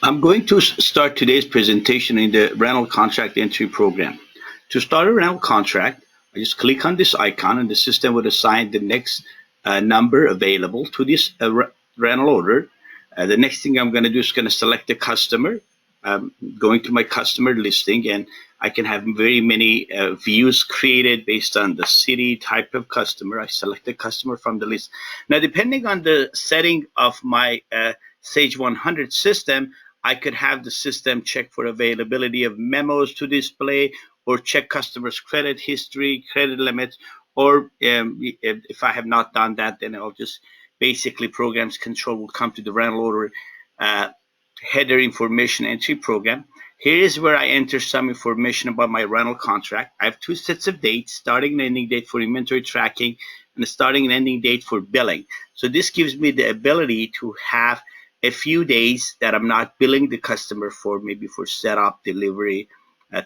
I'm going to start today's presentation in the rental contract entry program. To start a rental contract, I just click on this icon and the system will assign the next number available to this rental order. The next thing I'm going to do is going to select the customer, going to my customer listing, and I can have very many views created based on the city, type of customer. I select the customer from the list. Now, depending on the setting of my Sage 100 system, I could have the system check for availability of memos to display, or check customers' credit history, credit limits, or if I have not done that, then I'll just basically programs control will come to the rental order header information entry program. Here is where I enter some information about my rental contract. I have two sets of dates, starting and ending date for inventory tracking and the starting and ending date for billing. So this gives me the ability to have a few days that I'm not billing the customer for, maybe for setup, delivery,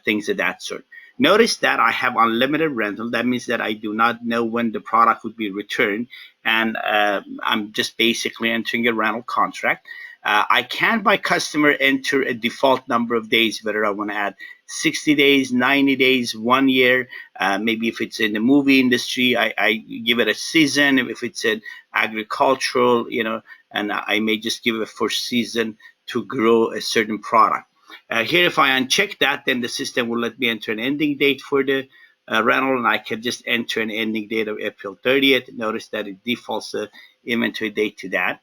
things of that sort. Notice that I have unlimited rental. That means that I do not know when the product would be returned, and I'm just basically entering a rental contract. I can, by customer, enter a default number of days, whether I want to add 60 days, 90 days, 1 year. Maybe if it's in the movie industry, I give it a season. If it's in agricultural, and I may just give it for season to grow a certain product. Here, if I uncheck that, then the system will let me enter an ending date for the rental, and I can just enter an ending date of April 30th. Notice that it defaults the inventory date to that.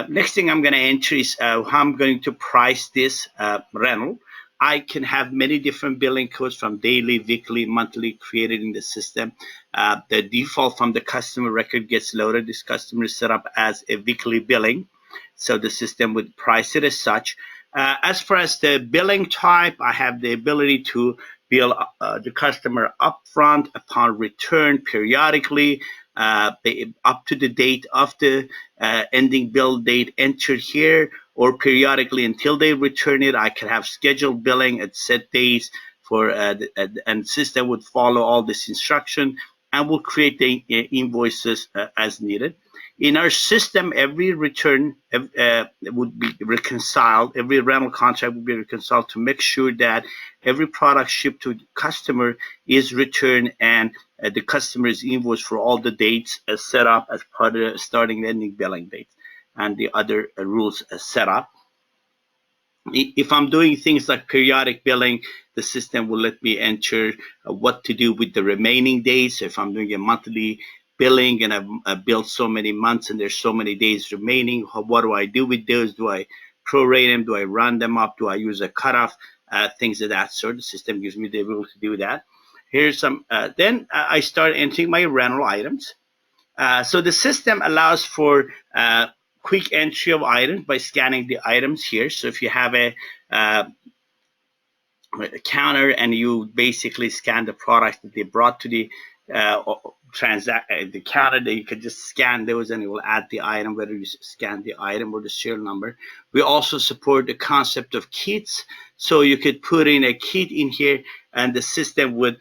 Next thing I'm going to enter is how I'm going to price this rental. I can have many different billing codes from daily, weekly, monthly created in the system. The default from the customer record gets loaded. This customer is set up as a weekly billing, so the system would price it as such. As far as the billing type, I have the ability to bill the customer upfront, upon return, periodically, up to the date of the ending bill date entered here, or periodically until they return it. I can have scheduled billing at set days for, and system would follow all this instruction and will create the invoices as needed. In our system, every return would be reconciled. Every rental contract would be reconciled to make sure that every product shipped to the customer is returned, and the customer is invoiced for all the dates set up as part of the starting and ending billing dates and the other rules set up. If I'm doing things like periodic billing, the system will let me enter what to do with the remaining days. So if I'm doing a monthly billing and I've billed so many months and there's so many days remaining, what do I do with those? Do I prorate them? Do I run them up? Do I use a cutoff? Things of that sort. The system gives me the ability to do that. Here's some. Then I start entering my rental items. So the system allows for quick entry of items by scanning the items here. So if you have a counter and you basically scan the products that they brought to the the counter, that you can just scan those and it will add the item, whether you scan the item or the serial number. We also support the concept of kits, so you could put in a kit in here and the system would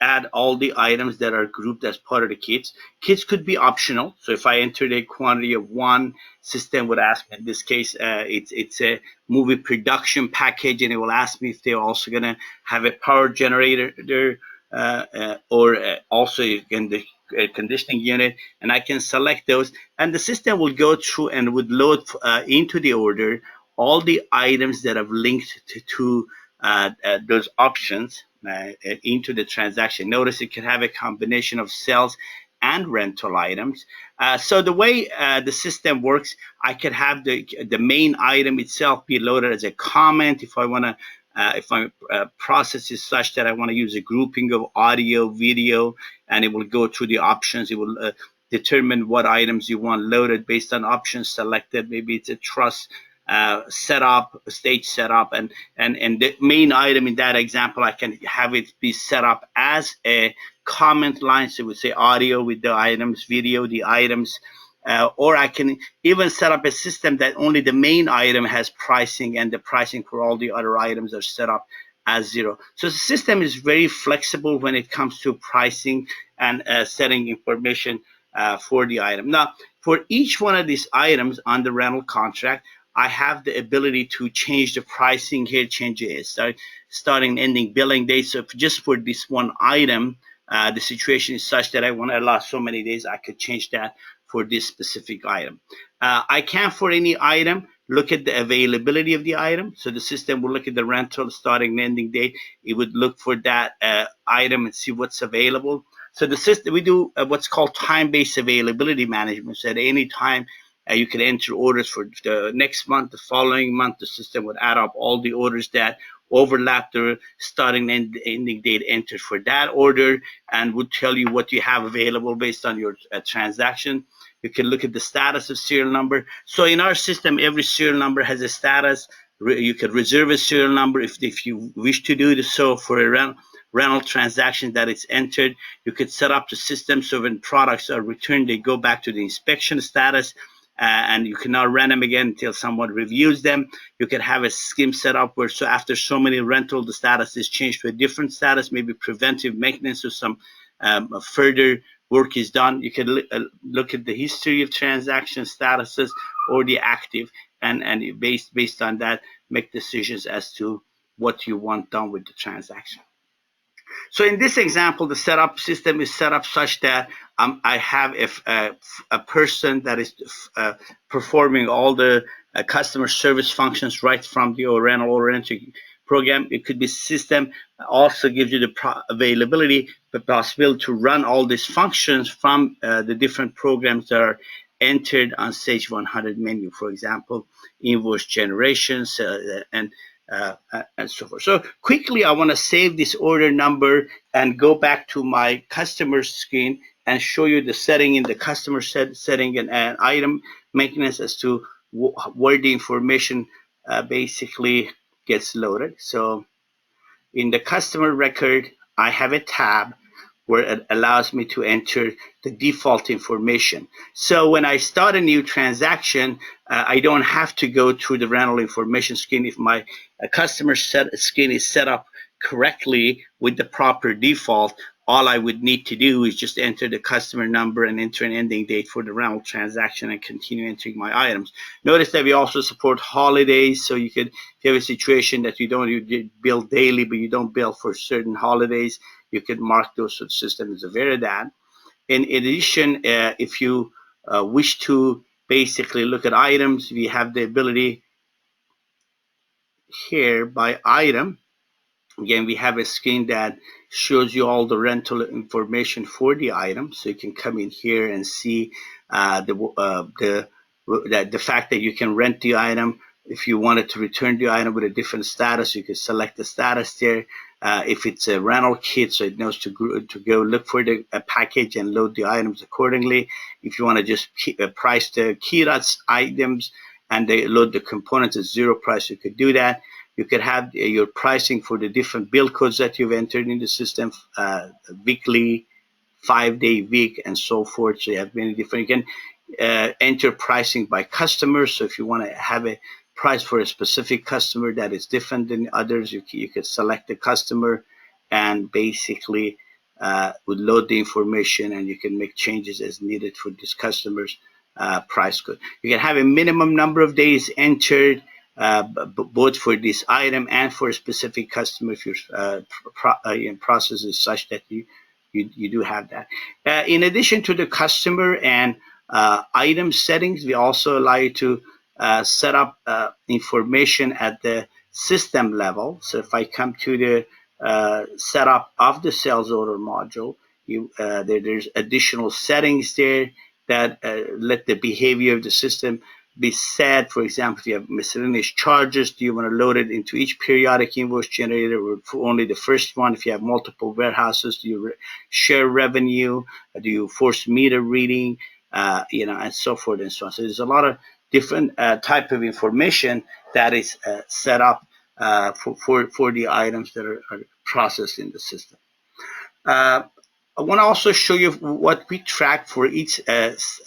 add all the items that are grouped as part of the kits. Kits could be optional, so if I entered a quantity of one, system would ask me, in this case it's a movie production package, and it will ask me if they're also going to have a power generator there, or also in the conditioning unit, and I can select those, and the system will go through and would load into the order all the items that have linked to those options into the transaction. Notice it can have a combination of sales and rental items. So the way the system works, I can have the main item itself be loaded as a comment if I want to. If my process is such that I want to use a grouping of audio, video, and it will go through the options. It will determine what items you want loaded based on options selected. Maybe it's a truss setup, stage setup, and the main item in that example, I can have it be set up as a comment line. So it would say audio with the items, video, the items. Or I can even set up a system that only the main item has pricing, and the pricing for all the other items are set up as 0. So the system is very flexible when it comes to pricing and setting information for the item. Now, for each one of these items on the rental contract, I have the ability to change the pricing here, change it, starting and ending billing dates. So just for this one item, the situation is such that I want to allow so many days, I could change that for this specific item. I can, for any item, look at the availability of the item. So the system will look at the rental starting and ending date. It would look for that item and see what's available. So the system, we do what's called time-based availability management. So at any time, you can enter orders for the next month, the following month. The system would add up all the orders that overlap the starting and ending date entered for that order, and would tell you what you have available based on your transaction. You can look at the status of serial number. So in our system, every serial number has a status. You can reserve a serial number if you wish to do so for a rental transaction that it's entered. You could set up the system so when products are returned, they go back to the inspection status. And you cannot run them again until someone reviews them. You can have a scheme set up where, so after so many rental, the status is changed to a different status, maybe preventive maintenance or some further work is done. You can look at the history of transaction statuses or the active, and based on that, make decisions as to what you want done with the transaction. So in this example, the setup system is set up such that I have a person that is performing all the customer service functions right from the rental program. It could be system also gives you the availability, the possibility to run all these functions from the different programs that are entered on Sage 100 menu. For example, invoice generations and so forth. So quickly, I want to save this order number and go back to my customer screen and show you the setting in the customer setting and item maintenance as to where the information basically gets loaded. So in the customer record, I have a tab where it allows me to enter the default information. So when I start a new transaction, I don't have to go through the rental information screen. If my customer screen is set up correctly with the proper default, all I would need to do is just enter the customer number and enter an ending date for the rental transaction and continue entering my items. Notice that we also support holidays, so you could, if you have a situation that you bill daily, but you don't bill for certain holidays, you could mark those, so the system is aware of that. In addition, if you wish to basically look at items, we have the ability here by item. Again, we have a screen that shows you all the rental information for the item. So you can come in here and see the fact that you can rent the item. If you wanted to return the item with a different status, you could select the status there. If it's a rental kit, so it knows to go look for the package and load the items accordingly. If you want to just price the key items and they load the components at zero price, you could do that. You could have your pricing for the different bill codes that you've entered in the system, weekly, 5-day week, and so forth. So you have many different. You can enter pricing by customer. So if you want to have a price for a specific customer that is different than others, you could select the customer and basically would load the information, and you can make changes as needed for this customer's price code. You can have a minimum number of days entered, both for this item and for a specific customer if your process is such that you do have that. In addition to the customer and item settings, we also allow you to set up information at the system level. So if I come to the setup of the sales order module, there's additional settings there that let the behavior of the system be set. For example, if you have miscellaneous charges, do you want to load it into each periodic invoice generator or for only the first one? If you have multiple warehouses, do you share revenue? Do you force meter reading? And so forth and so on. So there's a lot of different type of information that is set up for the items that are processed in the system. I want to also show you what we track for each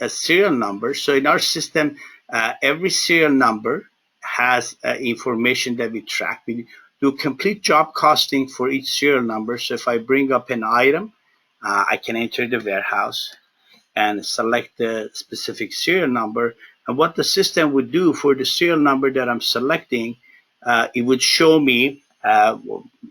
serial number. So in our system, every serial number has information that we track. We do complete job costing for each serial number. So if I bring up an item, I can enter the warehouse and select the specific serial number. And what the system would do for the serial number that I'm selecting, it would show me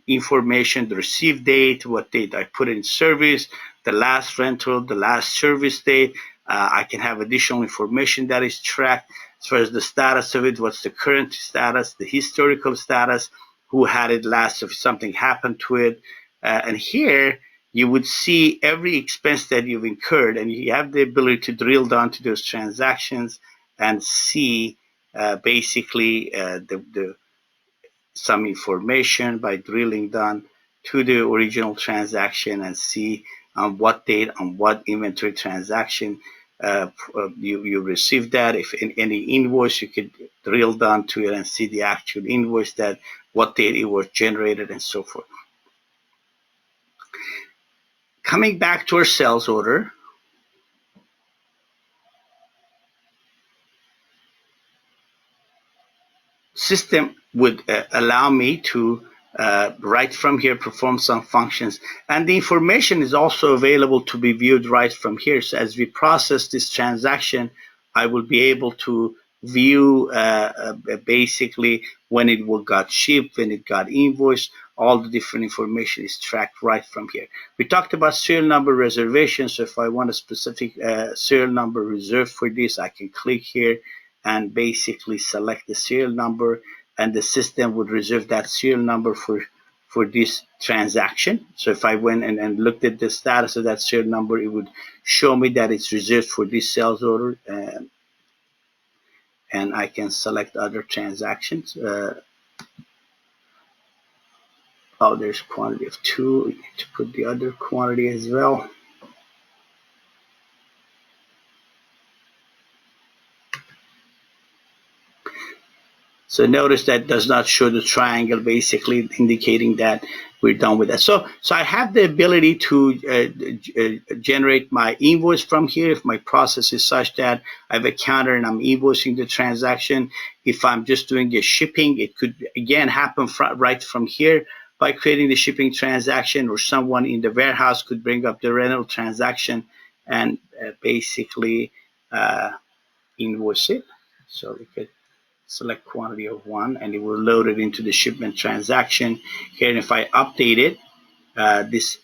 information, the receive date, what date I put in service, the last rental, the last service date. I can have additional information that is tracked as far as the status of it, what's the current status, the historical status, who had it last, if something happened to it. And here you would see every expense that you've incurred, and you have the ability to drill down to those transactions and see basically some information by drilling down to the original transaction and see on what date, on what inventory transaction you received that. If in any invoice, you could drill down to it and see the actual invoice, that what date it was generated, and so forth. Coming back to our sales order, system would allow me to right from here perform some functions, and the information is also available to be viewed right from here. So as we process this transaction, I will be able to view basically when it got shipped, when it got invoiced. All the different information is tracked right from here. We talked about serial number reservation, so if I want a specific serial number reserved for this, I can click here and basically select the serial number, and the system would reserve that serial number for this transaction. So if I went and looked at the status of that serial number, it would show me that it's reserved for this sales order, and I can select other transactions. Oh, there's quantity of 2. We need to put the other quantity as well. So notice that does not show the triangle, basically indicating that we're done with that. So I have the ability to generate my invoice from here if my process is such that I have a counter and I'm invoicing the transaction. If I'm just doing a shipping, it could again happen right from here by creating the shipping transaction, or someone in the warehouse could bring up the rental transaction and basically invoice it. So we could select quantity of 1, and it will load it into the shipment transaction here. And if I update it, this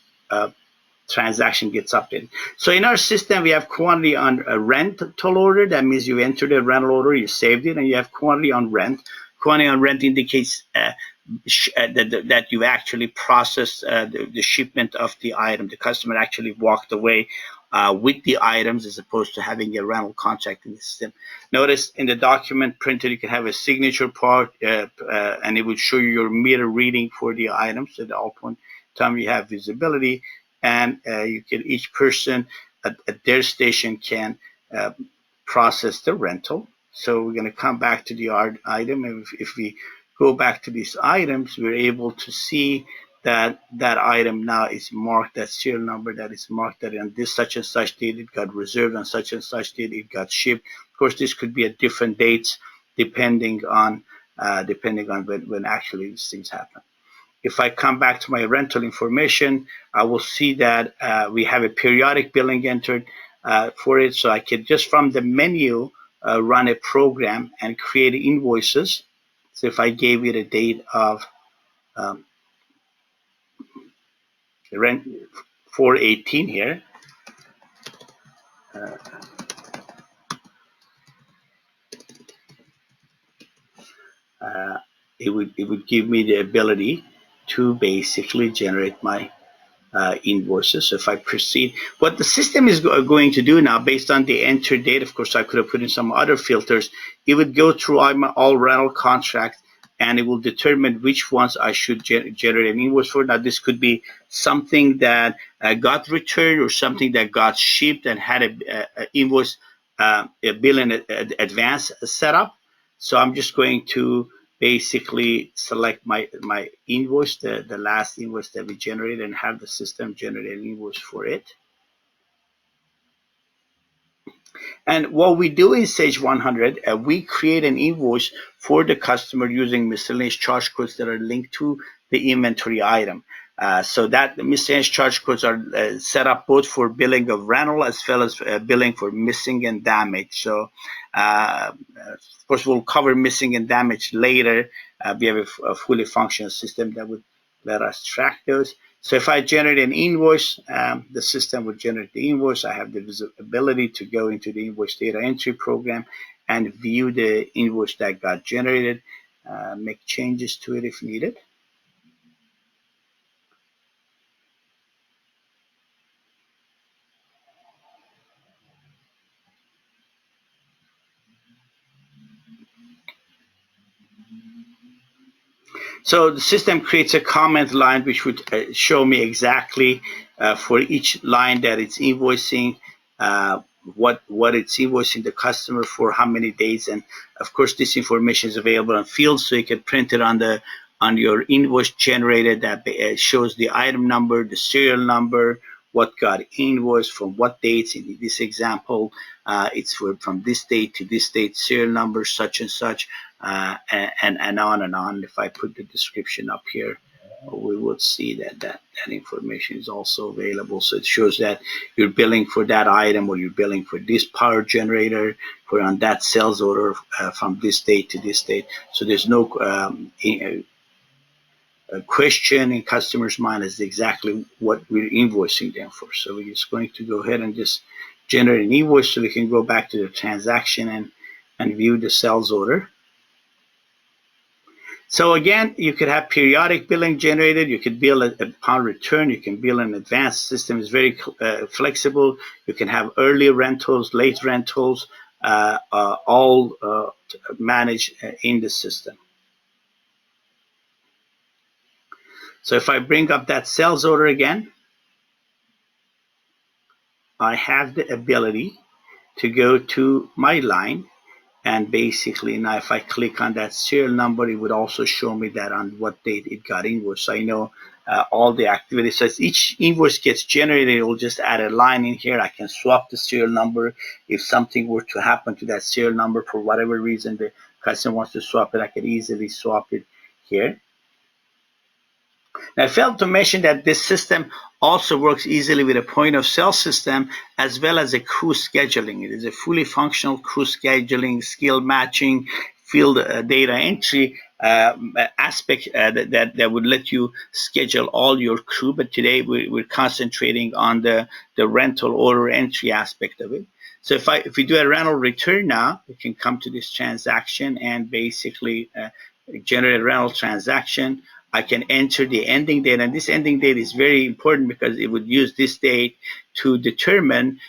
transaction gets updated. So in our system, we have quantity on a rental order. That means you entered a rental order, you saved it, and you have quantity on rent. Quantity on rent indicates that you actually processed the shipment of the item. The customer actually walked away with the items, as opposed to having a rental contract in the system. Notice in the document printed, you can have a signature part, and it will show you your meter reading for the items. At all point in time, you have visibility, and you can, each person at their station can process the rental. So we're going to come back to the item, and if we go back to these items, we're able to see that that item now is marked, that serial number that is marked that on this such and such date it got reserved, on such and such date it got shipped. Of course, this could be at different dates depending on when actually these things happen. If I come back to my rental information, I will see that we have a periodic billing entered for it. So I can just from the menu run a program and create invoices. So if I gave it a date of rent 4/18 here, it would give me the ability to basically generate my invoices. So if I proceed, what the system is going to do now, based on the enter date, of course, I could have put in some other filters. It would go through all rental contracts, and it will determine which ones I should generate an invoice for. Now, this could be something that got returned, or something that got shipped and had a invoice, a bill in advance set up. So I'm just going to basically select my invoice, the last invoice that we generated, and have the system generate an invoice for it. And what we do in Sage 100, we create an invoice for the customer using miscellaneous charge codes that are linked to the inventory item. So that the miscellaneous charge codes are set up both for billing of rental as well as billing for missing and damage. So of course we'll cover missing and damage later. We have a fully functional system that would let us track those. So if I generate an invoice, the system would generate the invoice. I have the ability to go into the invoice data entry program and view the invoice that got generated, make changes to it if needed. So the system creates a comment line which would show me exactly for each line that it's invoicing, what it's invoicing the customer for, how many days, and of course this information is available on fields, so you can print it on your invoice generated that shows the item number, the serial number, what got invoiced from what dates. In this example, it's from this date to this date, serial number such and such, and on and on. If I put the description up here, we would see that information is also available. So it shows that you're billing for that item, or you're billing for this power generator, for on that sales order from this date to this date. So there's no a question in customers' mind is exactly what we're invoicing them for. So we're just going to go ahead and just generate an invoice so we can go back to the transaction and view the sales order. So again, you could have periodic billing generated. You could bill upon return. You can bill in advance. The system is very flexible. You can have early rentals, late rentals, all managed in the system. So if I bring up that sales order again, I have the ability to go to my line, and basically now if I click on that serial number, it would also show me that on what date it got invoiced. So I know all the activity. So as each invoice gets generated, it will just add a line in here. I can swap the serial number. If something were to happen to that serial number for whatever reason the customer wants to swap it, I could easily swap it here. Now, I failed to mention that this system also works easily with a point of sale system as well as a crew scheduling. It is a fully functional crew scheduling, skill matching, field data entry aspect that would let you schedule all your crew. But today we're concentrating on the rental order entry aspect of it. So if we do a rental return now, we can come to this transaction and basically generate a rental transaction. I can enter the ending date, and this ending date is very important because it would use this date to determine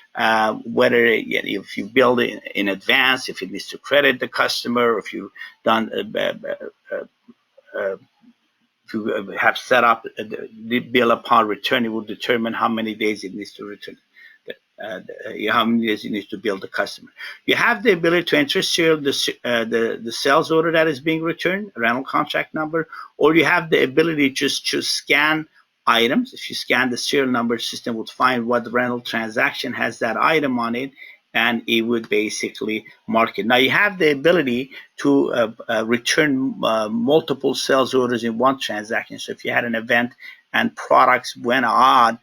whether if you build it in advance, if it needs to credit the customer, or if you've done if you have set up the bill upon return, it will determine how many days it needs to return. How many days you need to bill the customer. You have the ability to enter the sales order that is being returned, rental contract number, or you have the ability just to scan items. If you scan the serial number, system would find what rental transaction has that item on it, and it would basically mark it. Now you have the ability to return multiple sales orders in one transaction. So if you had an event and products went on,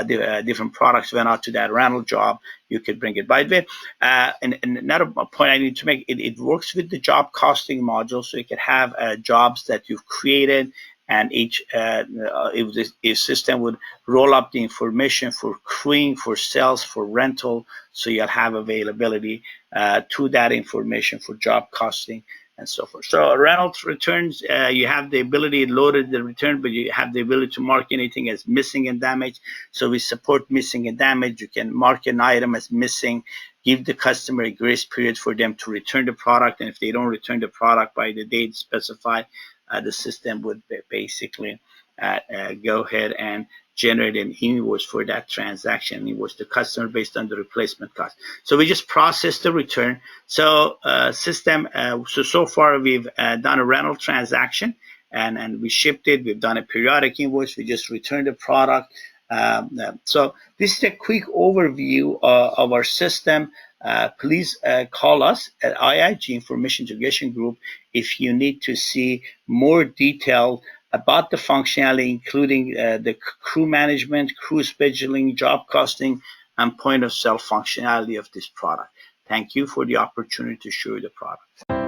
different products went out to that rental job, you could bring it. By the way, and another point I need to make, it works with the job costing module, so you can have jobs that you've created, and each if system would roll up the information for crewing, for sales, for rental, so you'll have availability to that information for job costing and so forth. So rental returns, you have the ability to load the return, but you have the ability to mark anything as missing and damaged. So we support missing and damaged. You can mark an item as missing, give the customer a grace period for them to return the product, and if they don't return the product by the date specified, the system would basically go ahead and generate an invoice for that transaction, invoice the customer based on the replacement cost. So we just process the return. So so far we've done a rental transaction, and we shipped it. We've done a periodic invoice. We just returned the product. So this is a quick overview of our system. Please call us at IIG Information Integration Group if you need to see more detailed about the functionality, including the crew management, crew scheduling, job costing, and point of sale functionality of this product. Thank you for the opportunity to show you the product.